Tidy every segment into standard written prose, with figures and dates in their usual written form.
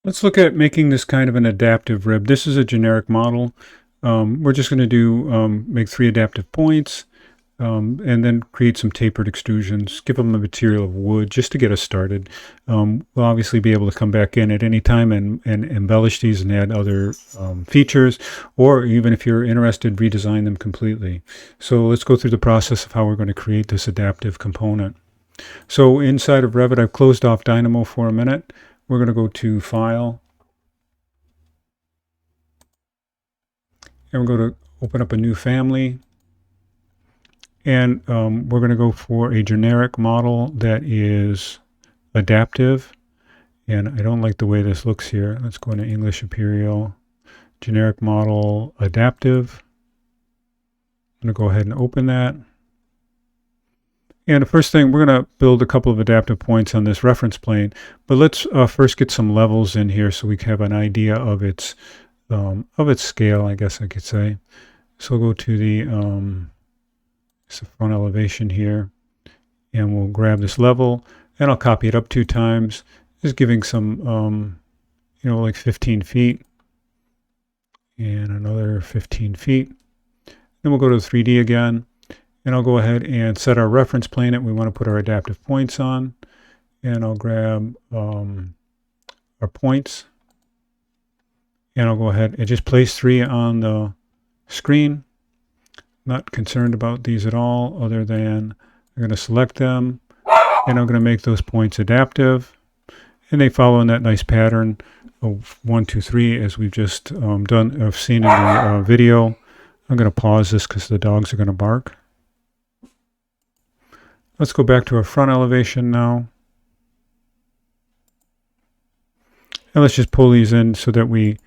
Let's look at making this kind of an adaptive rib. This is a generic model. We're just going to make 3 adaptive points and then create some tapered extrusions. Give them a material of wood just to get us started. We'll obviously be able to come back in at any time and embellish these and add other features, or even if you're interested, redesign them completely. So let's go through the process of how we're going to create this adaptive component. So inside of Revit, I've closed off Dynamo for a minute. We're going to go to File, and we're going to open up a new family, and we're going to go for a generic model that is adaptive. And I don't like the way this looks here. Let's go into English Imperial, generic model adaptive. I'm going to go ahead and open that. And the first thing, we're going to build a couple of adaptive points on this reference plane, but let's first get some levels in here so we can have an idea of its scale, I guess I could say. So we'll go to the front elevation here, and we'll grab this level, and I'll copy it up 2 times, just giving some, like 15 feet, and another 15 feet. Then we'll go to 3D again. And I'll go ahead and set our reference plane that we want to put our adaptive points on. And I'll grab our points. And I'll go ahead and just place 3 on the screen. Not concerned about these at all, other than I'm going to select them. And I'm going to make those points adaptive. And they follow in that nice pattern of 1, 2, 3, as we've just seen in the video. I'm going to pause this because the dogs are going to bark. Let's go back to our front elevation now. And let's just pull these in so that we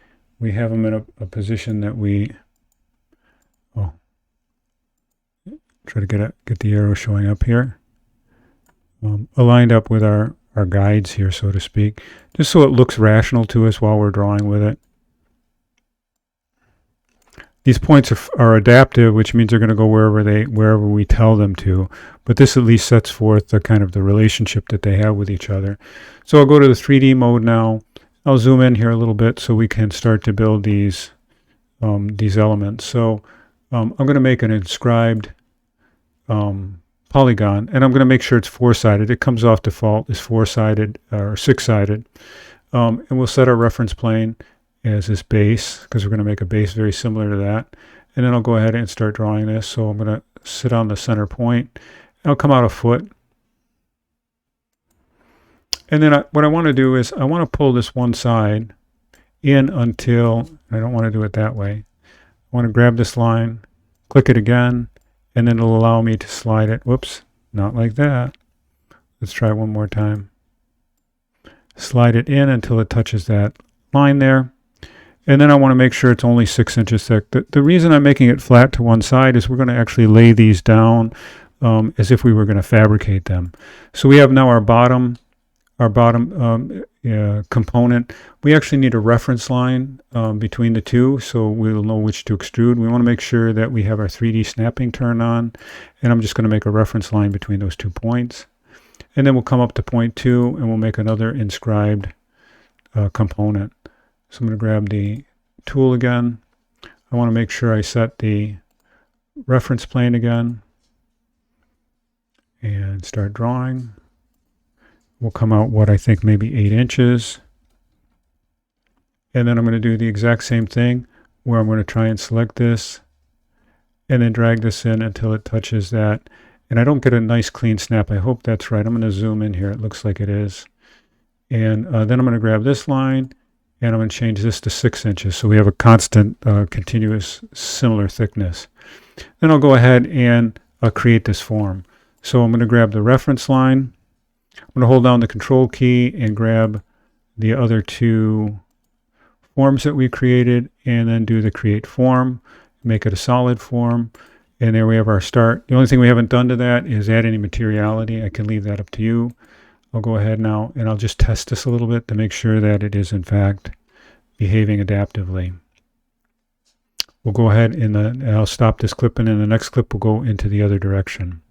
have them in a position that we, try to get the arrow showing up here. Aligned up with our guides here, so to speak, just so it looks rational to us while we're drawing with it. These points are adaptive, which means they're going to go wherever we tell them to. But this at least sets forth the kind of the relationship that they have with each other. So I'll go to the 3D mode now. I'll zoom in here a little bit so we can start to build these elements. So I'm going to make an inscribed polygon, and I'm going to make sure it's 4-sided. It comes off default as 4-sided or 6-sided. And we'll set our reference plane as this base, because we're going to make a base very similar to that. And then I'll go ahead and start drawing this. So I'm going to sit on the center point. I'll come out a foot. And then what I want to do is I want to pull this one side in until, I don't want to do it that way. I want to grab this line, click it again, and then it'll allow me to slide it. Whoops, not like that. Let's try one more time. Slide it in until it touches that line there. And then I want to make sure it's only 6 inches thick. The reason I'm making it flat to one side is we're going to actually lay these down as if we were going to fabricate them. So we have now our bottom component. We actually need a reference line between the two, so we'll know which to extrude. We want to make sure that we have our 3D snapping turned on, and I'm just going to make a reference line between those 2 points. And then we'll come up to point 2, and we'll make another inscribed component. So I'm going to grab the tool again. I want to make sure I set the reference plane again and start drawing. We'll come out what I think maybe 8 inches. And then I'm going to do the exact same thing where I'm going to try and select this and then drag this in until it touches that. And I don't get a nice clean snap. I hope that's right. I'm going to zoom in here. It looks like it is. And then I'm going to grab this line, and I'm going to change this to 6 inches so we have a constant, continuous, similar thickness. Then I'll go ahead and create this form. So I'm going to grab the reference line. I'm going to hold down the Control key and grab the other 2 forms that we created, and then do the Create Form, make it a solid form, and there we have our start. The only thing we haven't done to that is add any materiality. I can leave that up to you. I'll go ahead now and I'll just test this a little bit to make sure that it is in fact behaving adaptively. We'll go ahead and I'll stop this clip, and in the next clip we'll go into the other direction.